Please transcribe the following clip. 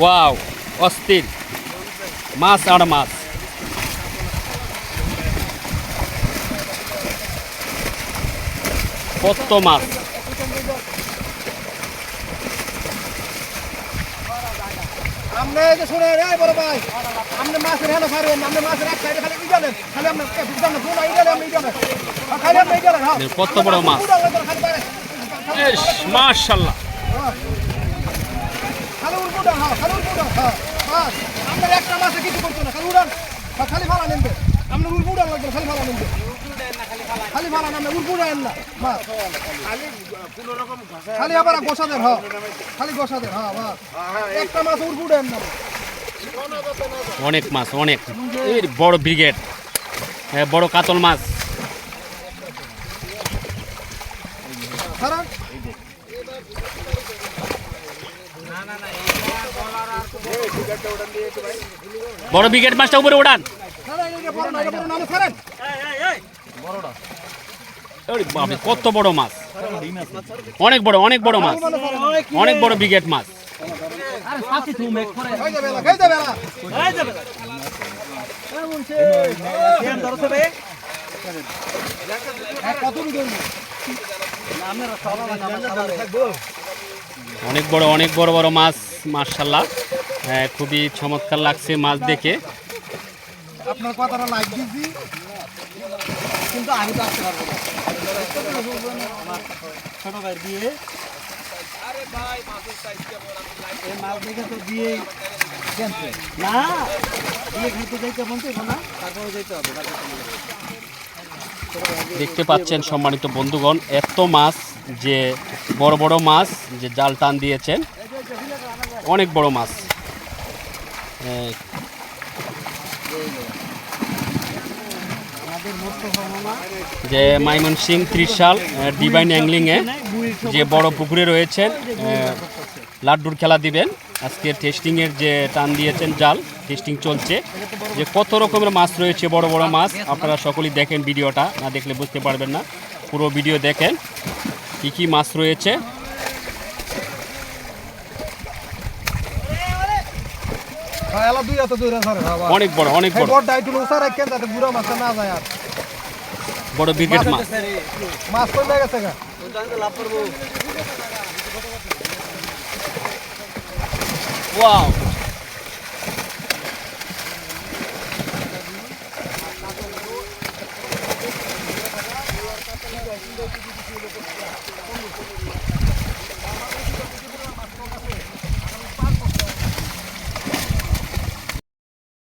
Wow, অস্থির মাছ আর মাছ। কত মাছ! আপনি এই যে শুনেন এই বড় ভাই, আপনি মাছের হেন ফারেন, আপনি মাছের এক সাইডে খালি উইজালেন, খালি আপনি বুঝান কোন আইডালে আপনি ইজালেন, খালি আপনি ইজালেন। হ্যাঁ, কত বড় মাছ! এস মাশাআল্লাহ, খালি উড়বুড়া, হ্যাঁ খালি উড়বুড়া, হ্যাঁ বাস। আপনার একটা মাছে কিছু করতো না, খালি উড়ান, খালি ফালা নেন। আপনি উড়বুড়া লাগবে, খালি ফালা নেন, খালি ফালা নেন, উড়বুড়া এন না মাছ, খালি আবার গোসা দেন। হ্যাঁ খালি গোসা দেন, হ্যাঁ বাস। একটা মাছ উড়বুড়া এন না। অনেক মাছ, অনেক। এই বড় ব্রিগেড, বড় কাতল মাছ। খারাপ বড় ব্রিগেড মাছটা উপরে ওড়ান। কত বড় মাছ! অনেক বড়, অনেক বড় মাছ, অনেক বড় ব্রিগেড মাছ। অনেক বড়, অনেক বড় বড় মাছ মাশাআল্লাহ। খুবই চমৎকার লাগছে মাছ দেখে। আপনার কথাটা লাইক দিছি, কিন্তু আমি তো আসতে পারবো না। ছোট ভাই দিয়ে, আরে ভাই মাছের সাইজটা বড়, এই মাছ দেখে তো দিয়ে জানতে না, দিয়ে খাইতে যাইতে বলতে না, তারপরে যাইতে হবে। দেখতে পাচ্ছেন সম্মানিত বন্ধুগণ, এত মাছ, যে বড় বড় মাছ যে জাল টান দিয়েছেন, অনেক বড় মাছ। যে ময়মনসিংহ ত্রিশাল ডিভাইন অ্যাংলিংয়ে যে বড় পুকুরে রয়েছেন, লাড্ডুর খেলা দিবেন। আজকে টেস্টিংয়ের যে টান দিয়েছেন জাল, টেস্টিং চলছে, যে কত রকমের মাছ রয়েছে, বড় বড় মাছ। আপনারা সকলেই দেখেন, ভিডিওটা না দেখলে বুঝতে পারবেন না। পুরো ভিডিও দেখেন কী কী মাছ রয়েছে। অনেক বড়, অনেক বড়, বড় ব্রিগেড মাছ। মাছ কমে গেছে। ওয়াও।